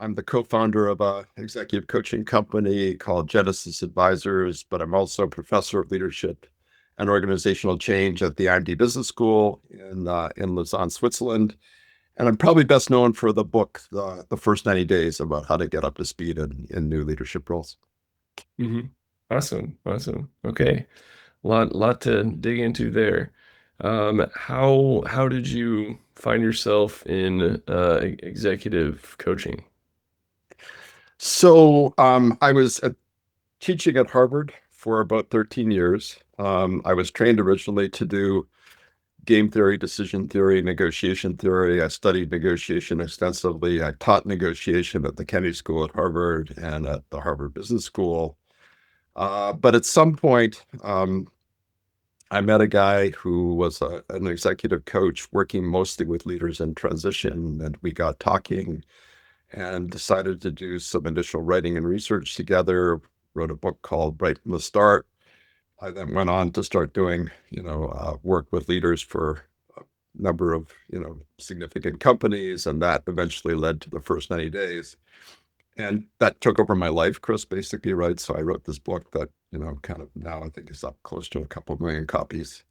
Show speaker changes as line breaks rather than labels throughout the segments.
I'm the co-founder of a executive coaching company called Genesis Advisors, but I'm also a professor of leadership and organizational change at the IMD Business School in Lausanne, Switzerland. And I'm probably best known for the book, The First 90 Days, about how to get up to speed in new leadership roles.
hmm Awesome. Awesome. Okay. Lot to dig into there. How did you find yourself in executive coaching?
I was teaching at Harvard for about 13 years. I was trained originally to do game theory, decision theory, negotiation theory. I studied negotiation extensively. I taught negotiation at the Kennedy School at Harvard and at the Harvard Business School. But at some point, I met a guy who was an executive coach working mostly with leaders in transition, and we got talking and decided to do some initial writing and research together. Wrote a book called Right from the Start. I then went on to start doing, work with leaders for a number of, significant companies, and that eventually led to the first 90 days. And that took over my life, Chris, basically, right? So I wrote this book that, kind of now I think is up close to a couple million copies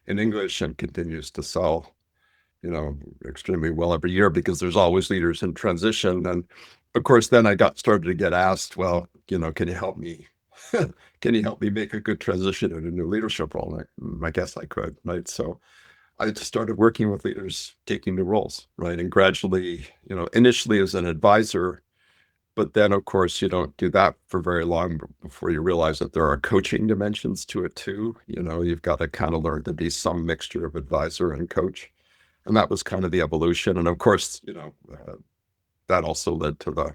in English and continues to sell, extremely well every year because there's always leaders in transition. And of course, then I got started to get asked, well, can you help me? Can you help me make a good transition in a new leadership role? And I guess I could, right? So I just started working with leaders taking new roles, right? And gradually, initially as an advisor, but then of course you don't do that for very long before you realize that there are coaching dimensions to it too. You've got to kind of learn to be some mixture of advisor and coach. And that was kind of the evolution. And of course, that also led to the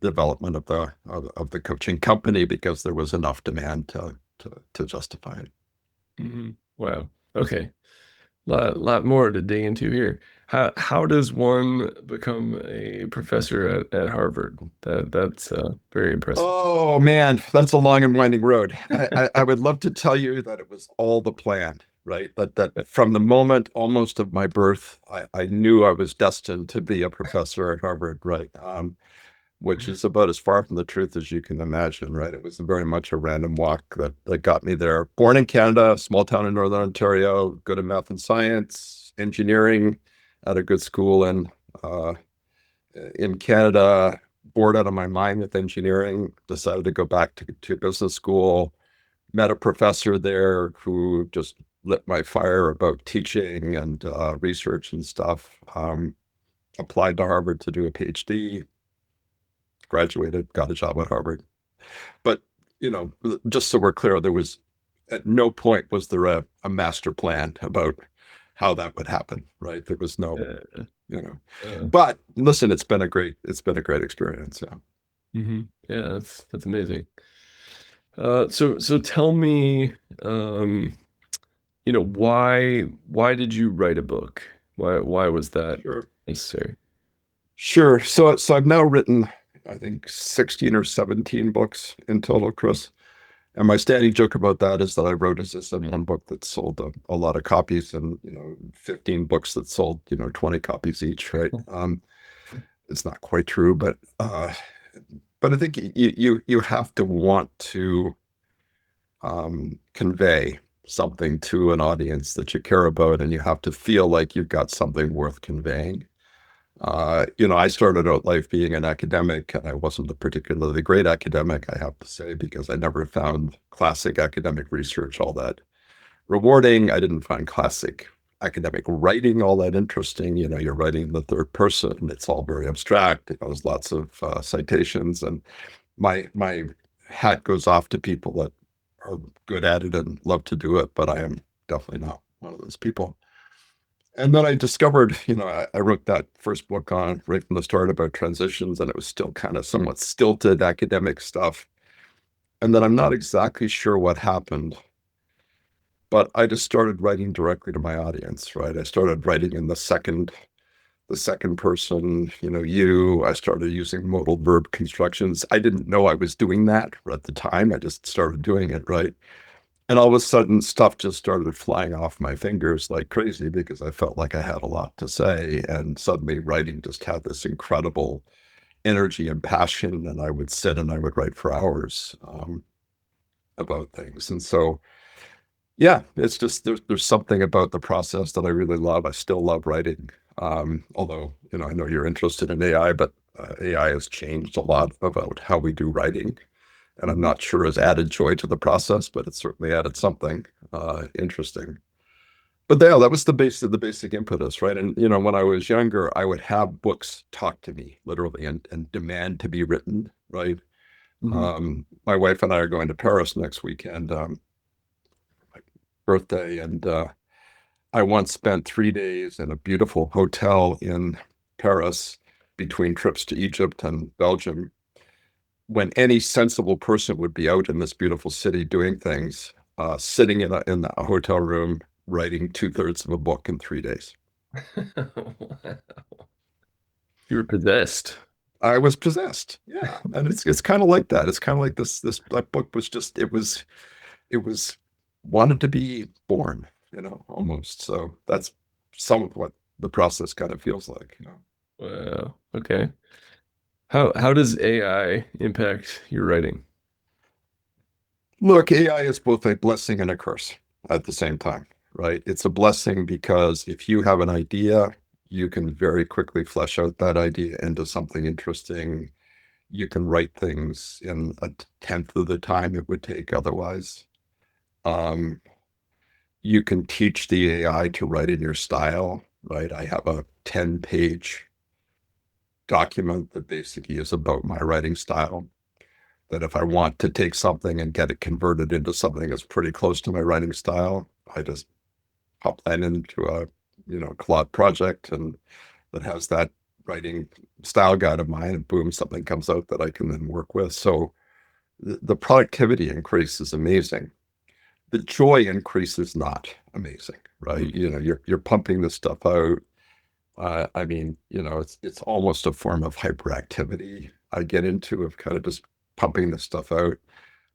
development of the coaching company because there was enough demand to justify it.
Wow. Okay. Lot more to dig into here. How does one become a professor at Harvard? That's very impressive.
Oh man, that's a long and winding road. I would love to tell you that it was all the plan, right? That from the moment almost of my birth, I knew I was destined to be a professor at Harvard, right? Which is about as far from the truth as you can imagine, right? It was very much a random walk that got me there. Born in Canada, small town in Northern Ontario, good at math and science, engineering at a good school uh, in Canada, bored out of my mind with engineering, decided to go back to business school, met a professor there who just lit my fire about teaching and research and stuff. Applied to Harvard to do a PhD, graduated, got a job at Harvard. But, just so we're clear, there was at no point was there a master plan about how that would happen, right? There was no,
Uh,
you know,
uh,
but listen, it's been a great experience. Yeah.
yeah, that's amazing. So tell me, um, why did you write a book? Why was that
Sure.
necessary?
Sure. So I've now written, I think, 16 or 17 books in total, Chris. And my standing joke about that is that I wrote as just one book that sold a lot of copies and, 15 books that sold, 20 copies each, right? It's not quite true, but I think you have to want to convey something to an audience that you care about, and you have to feel like you've got something worth conveying. I started out life being an academic, and I wasn't a particularly great academic, I have to say, because I never found classic academic research all that rewarding. I didn't find classic academic writing all that interesting. You're writing in the third person. It's all very abstract. There's lots of citations, and my hat goes off to people that are good at it and love to do it, but I am definitely not one of those people. And then I discovered, I wrote that first book on right from the start about transitions, and it was still kind of somewhat stilted academic stuff. And then I'm not exactly sure what happened, but I just started writing directly to my audience, right? I started writing in the second person, you. I started using modal verb constructions. I didn't know I was doing that at the time. I just started doing it, right? And all of a sudden, stuff just started flying off my fingers like crazy because I felt like I had a lot to say. And suddenly, writing just had this incredible energy and passion, and I would sit and I would write for hours about things. And so, yeah, it's just there's something about the process that I really love. I still love writing. Although, I know you're interested in AI, but AI has changed a lot about how we do writing. And I'm
Mhm.
not sure has added joy to the process, but it certainly added something interesting. But yeah, that was the basic impetus, right? And when I was younger, I would have books talk to me literally and demand to be written, right?
Mhm.
My wife and I are going to Paris next weekend, my birthday, and I once spent 3 days in a beautiful hotel in Paris between trips to Egypt and Belgium, when any sensible person would be out in this beautiful city doing things, sitting in a hotel room writing 2/3 of a book in 3 days.
You were possessed.
I was possessed. Yeah. And it's kind of like that. It's kind of like this that book was just it was wanted to be born, almost. So that's some of what the process kind of feels like.
Wow. Okay. How does AI impact your writing?
Look, AI is both a blessing and a curse at the same time, right? It's a blessing because if you have an idea, you can very quickly flesh out that idea into something interesting. You can write things in a tenth of the time it would take otherwise. Um, you can teach the AI to write in your style, right? I have a 10-page document that basically is about my writing style. That if I want to take something and get it converted into something that's pretty close to my writing style, I just pop that into a Claude project and that has that writing style guide of mine, and boom, something comes out that I can then work with. So the productivity increase is amazing. The joy increase is not amazing, right?
Mm.
You're pumping this stuff out. I mean, it's almost a form of hyperactivity I get into, of kind of just pumping this stuff out.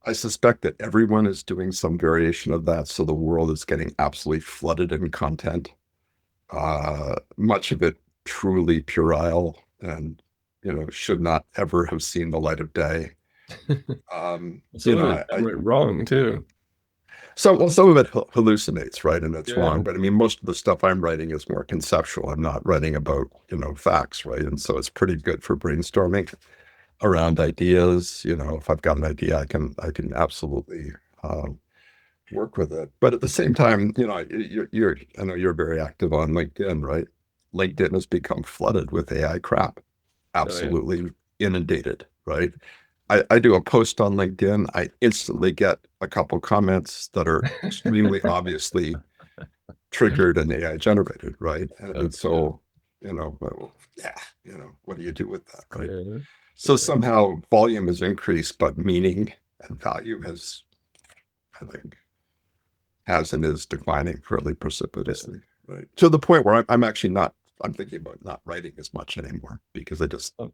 I suspect that everyone is doing some variation of that, so the world is getting absolutely flooded in content. Much of it truly puerile and should not ever have seen the light of day. Um, you
Some of
know,
it
I
downright wrong too.
some of it hallucinates, right? And it's
Yeah.
wrong. But I mean, most of the stuff I'm writing is more conceptual. I'm not writing about, facts, right? And so it's pretty good for brainstorming around ideas. If I've got an idea, I can absolutely work with it. But at the same time, I know you're very active on LinkedIn, right? LinkedIn has become flooded with AI crap,
Oh yeah.
absolutely inundated, right? I do a post on LinkedIn, I instantly get a couple comments that are extremely obviously triggered and AI generated, right? And
Yeah.
so, well, yeah, what do you do with that, right?
Yeah.
So
Yeah.
somehow volume has increased, but meaning and value has, I think, has and is declining fairly
Yeah.
precipitously, right? To the point where I'm actually not, I'm thinking about not writing as much anymore because I just,
Oh,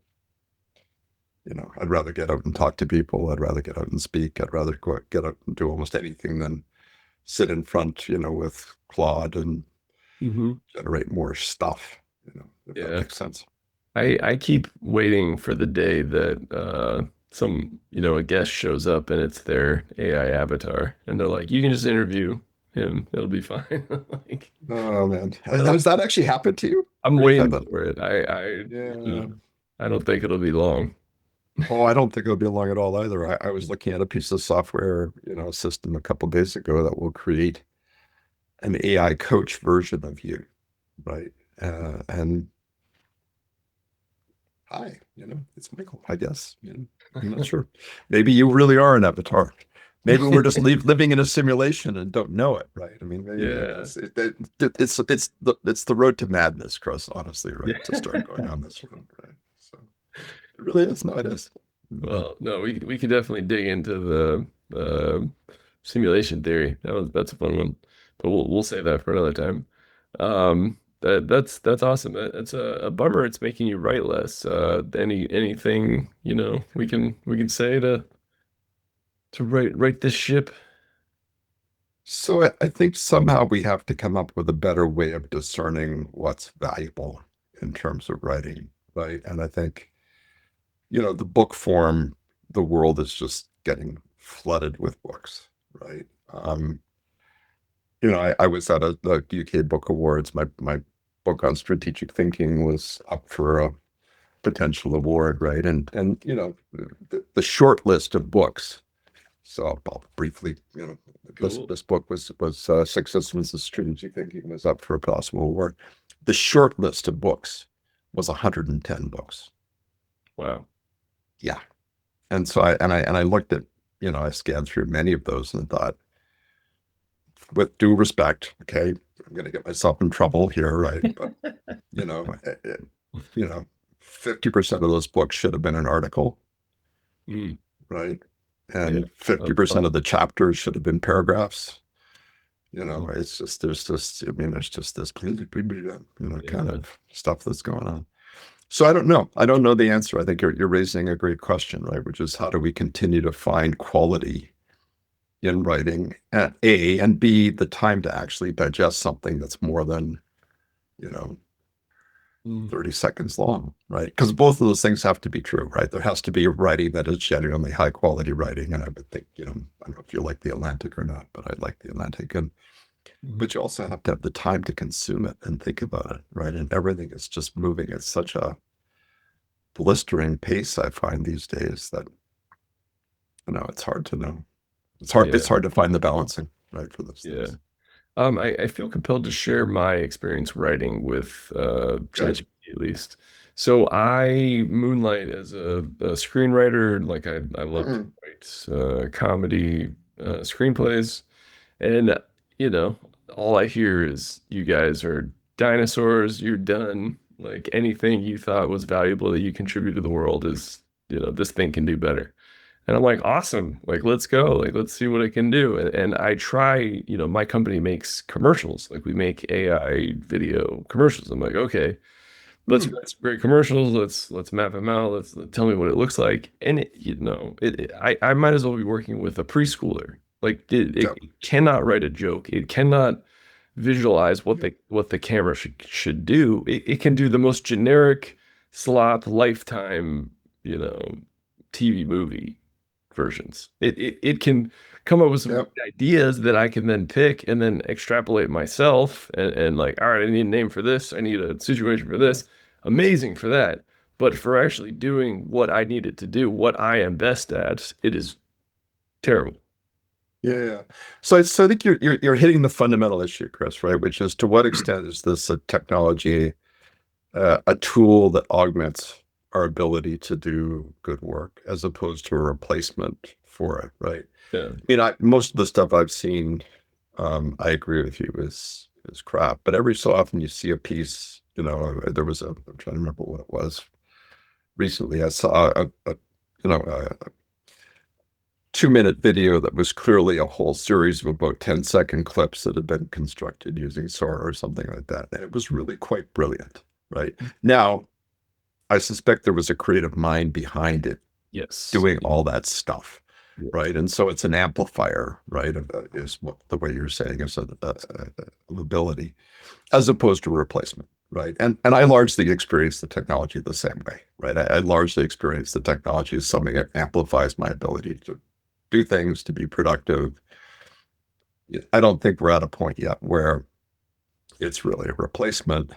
I'd rather get out and talk to people. I'd rather get out and speak. I'd rather get out and do almost anything than sit in front, with Claude and
mhm.
generate more stuff, if that
Yeah.
makes sense.
I keep waiting for the day that a guest shows up and it's their AI avatar and they're like, you can just interview him. It'll be fine. Like,
Oh man,
I don't,
has that actually happened to you?
I'm
Or you've had
waiting
that?
for it.
Yeah.
I don't think it'll be long.
Oh, I don't think it'll be long at all either. I was looking at a piece of software, system a couple of days ago that will create an AI coach version of you, right? And hi, it's Michael, I guess. I'm not sure. Maybe you really are an avatar. Maybe we're just living in a simulation and don't know it, right? I mean, maybe
Yeah.
it's the road to madness, Chris. Honestly,
Yeah.
right? To start going on this road, right? So it really is. No, it is.
Well, no, we could definitely dig into the simulation theory. That's a fun one, but we'll save that for another time. That's awesome. It's a bummer. It's making you write less. Anything we can say to right this ship.
So I think somehow we have to come up with a better way of discerning what's valuable in terms of writing, right? And I think the book form, the world is just getting flooded with books, right? I was at the UK Book Awards. My book on strategic thinking was up for a potential award, right? And the short list of books. So I'll briefly, this
Cool.
this book was Six Systems of Strategic Thinking was up for a possible award. The short list of books was 110 books.
Wow.
Yeah. And so I looked at, I scanned through many of those and thought, with due respect, okay, I'm going to get myself in trouble here, right? But you know, it, it- you know, 50% of those books should have been an article,
Mm,
right?
yeah.
And 50% of the chapters should have been paragraphs. It's just there's just this kind
Yeah.
of stuff that's going on. So I don't know. I don't know the answer. I think you're raising a great question, right? Which is how do we continue to find quality in writing, A, and B, the time to actually digest something that's more than, you know,
Mm,
30 seconds long, right? Because both of those things have to be true, right? There has to be writing that is genuinely high quality writing. And I would think, I don't know if you like the Atlantic or not, but I like the Atlantic.
mm.
But you also have to have the time to consume it and think about it, right? And everything is just moving at such a blistering pace, I find these days that, it's hard to know. It's
Yeah.
hard to find the balancing, right, for those
Yeah.
things.
I feel compelled to share my experience writing with
Good.
ChatGPT at least. So I moonlight as a screenwriter. Like I love to
Mm.
write comedy screenplays, and you know, all I hear is you guys are dinosaurs. You're done. Like anything you thought was valuable that you contribute to the world is, this thing can do better. And I'm like, awesome. Like, let's go. Like, let's see what it can do. And I try, my company makes commercials. Like, we make AI video commercials. I'm like, okay, let's
Mm.
write some great commercials. Let's map them out. Let's tell me what it looks like. And I might as well be working with a preschooler. Like,
Yep.
it cannot write a joke. It cannot visualize what the camera should do. It can do the most generic slop lifetime, you know, TV movie versions. It can come up with some
Yep.
great ideas that I can then pick and then extrapolate myself and like, all right, I need a name for this. I need a situation for this. Amazing for that. But for actually doing what I need it to do, what I am best at, it is terrible.
Yeah, yeah. So I think you're hitting the fundamental issue, Chris, right? Which is to what extent is this a technology, a tool that augments our ability to do good work as opposed to a replacement for it, right?
Yeah.
I mean, most of the stuff I've seen, I agree with you, is crap. But every so often you see a piece, I'm trying to remember what it was. Recently, I saw a 2-minute video that was clearly a whole series of about 10-second clips that had been constructed using Sora or something like that. And it was really quite brilliant, right? Now, I suspect there was a creative mind behind it
Yes.
doing all that stuff,
Yeah.
right? And so it's an amplifier, right? Is what the way you're saying is an ability as opposed to a replacement, right? And I largely experience the technology the same way, right? I largely experience the technology as something that amplifies my ability to do things, to be productive. I don't think we're at a point yet where it's really a replacement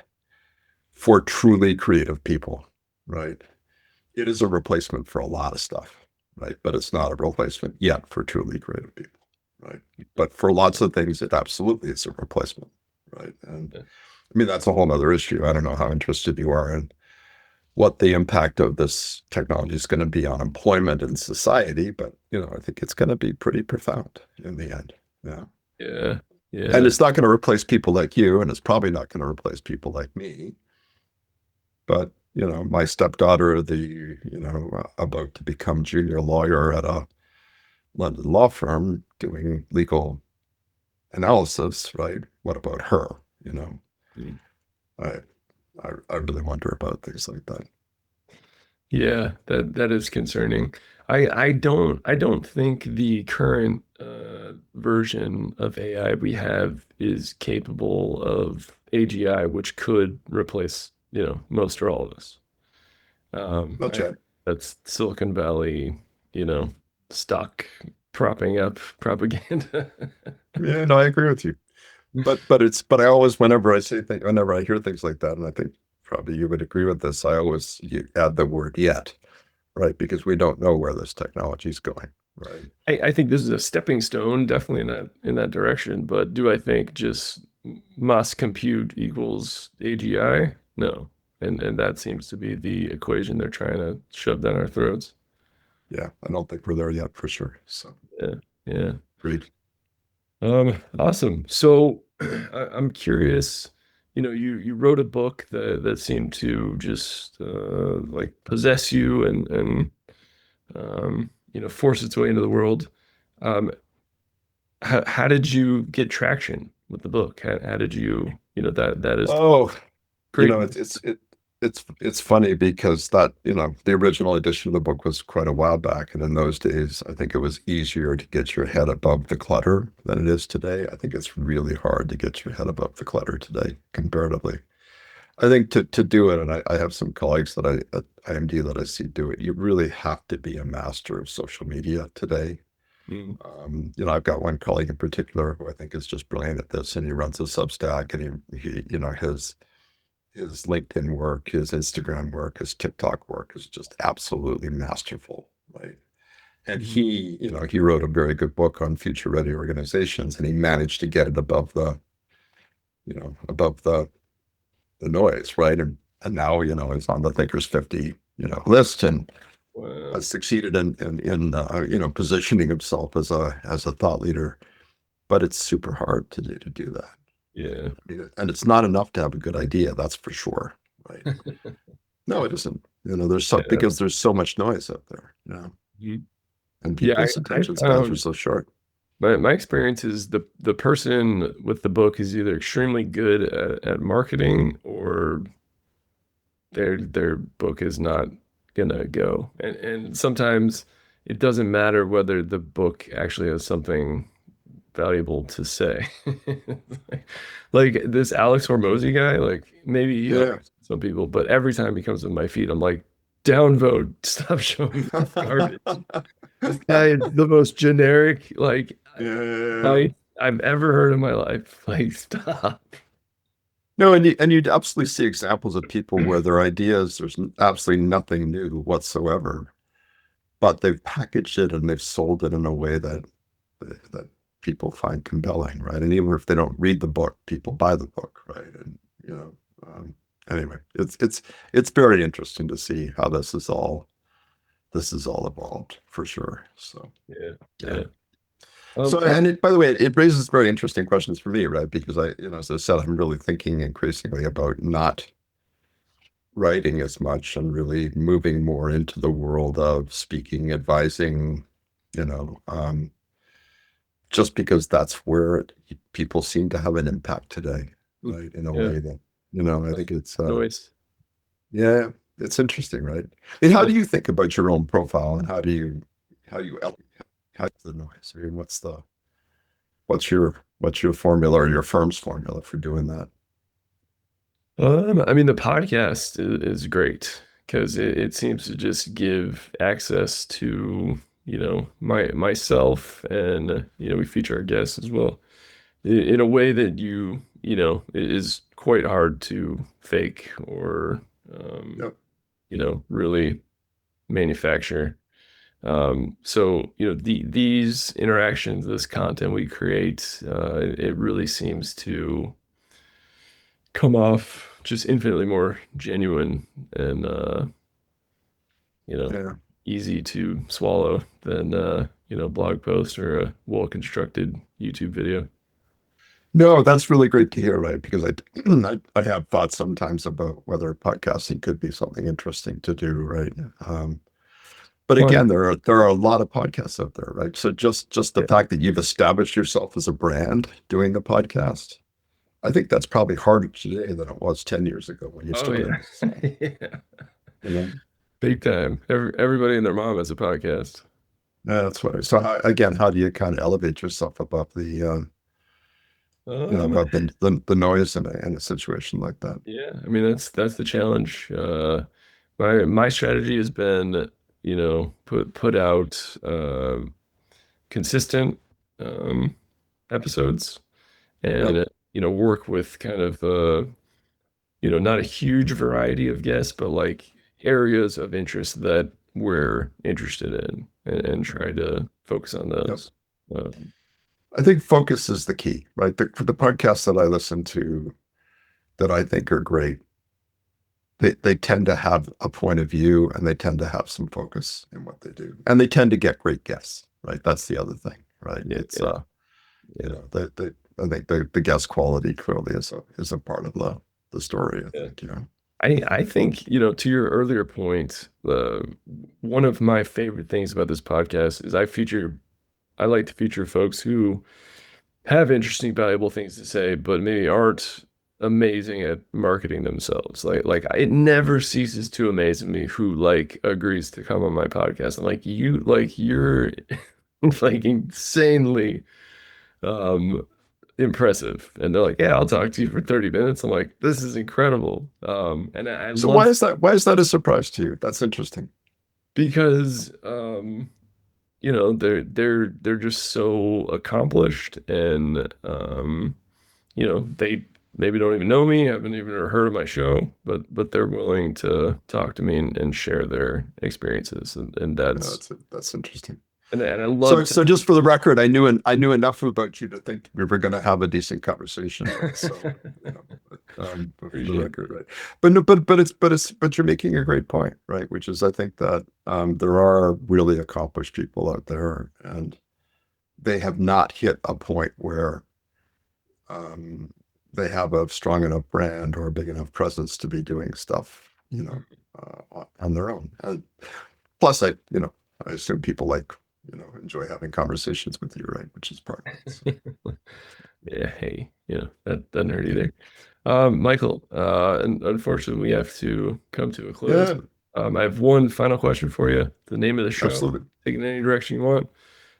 for truly creative people, right? It is a replacement for a lot of stuff, right? But it's not a replacement yet for truly creative people, right? But for lots of things, it absolutely is a replacement, right? And
Yeah.
I mean, that's a whole other issue. I don't know how interested you are in what the impact of this technology is going to be on employment in society, but I think it's going to be pretty profound in the end. Yeah.
Yeah.
And
Yeah.
it's not going to replace people like you, and it's probably not going to replace people like me. But, my stepdaughter, about to become junior lawyer at a London law firm doing legal analysis, right? What about her? You know,
Mm.
I, I really wonder about things like that.
Yeah, that is concerning. I don't think the current version of AI we have is capable of AGI, which could replace, most or all of us.
Not
I
yet.
that's Silicon Valley, you know, stock propping up propaganda.
Yeah, no, I agree with you. But I always, whenever I hear things like that, and I think probably you would agree with this, I always add the word yet, right? Because we don't know where this technology is going, right?
I think this is a stepping stone, definitely in that direction. But do I think just mass compute equals AGI? No. And that seems to be the equation they're trying to shove down our throats.
Yeah, I don't think we're there yet for sure. So,
Yeah. Yeah.
agreed.
Awesome. So I'm curious, you wrote a book that seemed to just like possess you and force its way into the world. Um, how did you get traction with the book? How did that is
Oh, you
great.
know, it's funny because that, the original edition of the book was quite a while back, and in those days, I think it was easier to get your head above the clutter than it is today. I think it's really hard to get your head above the clutter today, comparatively. I think to do it, and I have some colleagues that at IMD that I see do it, you really have to be a master of social media today.
Mm,
I've got one colleague in particular who I think is just brilliant at this, and he runs a Substack, and his LinkedIn work, his Instagram work, his TikTok work is just absolutely masterful, right? And
mhm.
he wrote a very good book on future ready organizations, and he managed to get it above the noise, right? And now, is on the Thinkers 50, list, and
Wow.
has succeeded in positioning himself as a thought leader. But it's super hard to do that.
Yeah.
And it's not enough to have a good idea, that's for sure, right? No, it isn't.
Yeah.
Because there's so much noise out there,
Mhm.
and
Yeah,
people's
I
attention spans are
found
so short.
my experience is the person with the book is either extremely good at marketing or their book is not gonna go. And sometimes it doesn't matter whether the book actually has something valuable to say. Like this Alex Hormozy guy, like maybe he helps
Yeah.
some people, but every time he comes in my feed, I'm like, downvote, stop showing me this garbage. This guy is the most generic, like
Yeah.
I I've ever heard in my life. Like, stop.
No, and you'd absolutely see examples of people where their ideas, there's absolutely nothing new whatsoever, but they've packaged it and they've sold it in a way that people find compelling, right? And even if they don't read the book, people buy the book, right? And um, anyway, it's very interesting to see how this is all evolved for sure. So
Yeah,
yeah.
yeah.
So, and by the way, it raises very interesting questions for me, right? Because as I said, I'm really thinking increasingly about not writing as much and really moving more into the world of speaking, advising, you know, um, just because that's where people seem to have an impact today,
Mm,
right? In a
yeah.
way that, I think
Noise.
yeah, it's interesting, right? And how
Yeah.
do you think about your own profile, and how the noise? I mean, what's your formula or your firm's formula for doing that?
I mean, the podcast is great because it seems to just give access to, myself and, we feature our guests as well in a way that is quite hard to fake or, um,
Yep.
really manufacture. So, these interactions, this content we create, it really seems to come off just infinitely more genuine and you know
Yeah.
easy to swallow than blog post or a well constructed YouTube video.
No, that's really great to hear, right? Because I have thought sometimes about whether podcasting could be something interesting to do, right? But
Well,
again, there are a lot of podcasts out there, right? So just the
yeah.
fact that you've established yourself as a brand doing a podcast, I think that's probably harder today than it was 10 years ago when you
Oh yeah.
started. So,
Yeah.
you know,
Big time. Everybody and their mom has a podcast.
yeah, that's what. So again, how do you kind of elevate yourself above
Um,
the noise in a situation like that?
yeah, I mean that's the challenge. My strategy has been put out consistent um, episodes
Yep.
and work with kind of not a huge variety of guests, but like areas of interest that we're interested in and try to focus on
Yep.
those. Um,
I think focus is the key, right? For the podcasts that I listen to that I think are great, they tend to have a point of view and they tend to have some focus in what they do. And they tend to get great guests, right? That's the other thing, right?
yeah,
It's
yeah,
you
yeah,
know, I think the guest quality clearly is a part of the story, I
yeah.
think, you know.
I think, to your earlier point, one of my favorite things about this podcast is I like to feature folks who have interesting, valuable things to say, but maybe aren't amazing at marketing themselves. Like it never ceases to amaze me who like agrees to come on my podcast. I'm you're like insanely um impressive. And they're like, yeah, I'll talk to you for 30 minutes. I'm like, this is incredible. And I
So
love
why is that a surprise to you? That's interesting.
because they're just so accomplished and they maybe don't even know me, haven't even heard of my show, but they're willing to talk to me and share their experiences, and
You know,
that's
that's interesting.
and I love to.
So just for the record, I knew enough about you to think we were going to have a decent conversation, right? So, you know, but for the
Appreciate
record, right? But no, but you're making a great point, right? Which is, I think that there are really accomplished people out there, and they have not hit a point where um, they have a strong enough brand or a big enough presence to be doing stuff, you know, on their own. And plus, I assume people like, enjoy having conversations with you, right? Which is part of it. So.
it. Yeah, hey, that doesn't hurt either. Michael, and unfortunately, we have to come to a close.
Yeah,
I have one final question for you. The name of the show,
absolutely.
take it in any direction you want.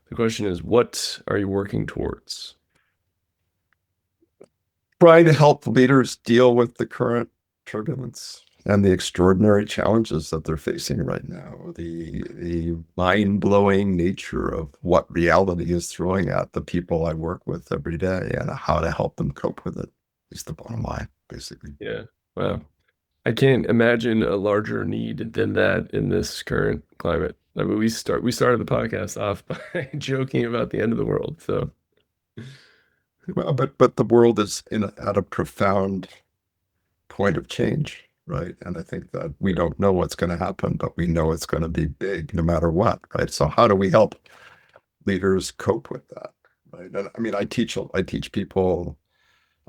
The question is, what are you working towards?
Trying to help leaders deal with the current turbulence and the extraordinary challenges that they're facing right now. The mind-blowing nature of what reality is throwing at the people I work with every day and how to help them cope with it is the bottom line, basically.
Yeah. Wow. I can't imagine a larger need than that in this current climate. I mean, we started the podcast off by joking about the end of the world. So
Well, but the world is at a profound point of change, right? And I think that we don't know what's going to happen, but we know it's going to be big no matter what, right? So how do we help leaders cope with that, right? And I mean, I teach people.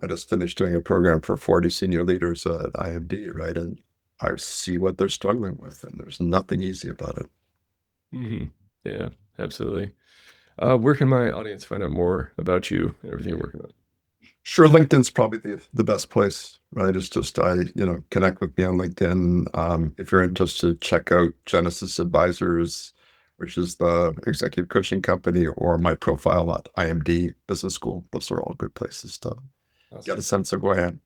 I just finished doing a program for 40 senior leaders at IMD, right? And I see what they're struggling with, and there's nothing easy about it.
mhm. Yeah, absolutely. Where can my audience find out more about you and everything you're working on?
Sure, LinkedIn's probably the best place, right? It's just connect with me on LinkedIn. If you're interested, check out Genesis Advisors, which is the executive coaching company, or my profile at IMD Business School. Those are all good places to get
Awesome.
a sense of who I am.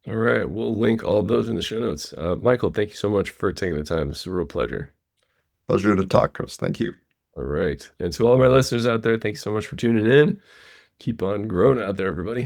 All right. We'll link all of those in the show notes. Michael, thank you so much for taking the time. It's a real pleasure.
Pleasure to talk, Chris. Thank you.
All right. And to all my listeners out there, thank you so much for tuning in. Keep on growing out there, everybody.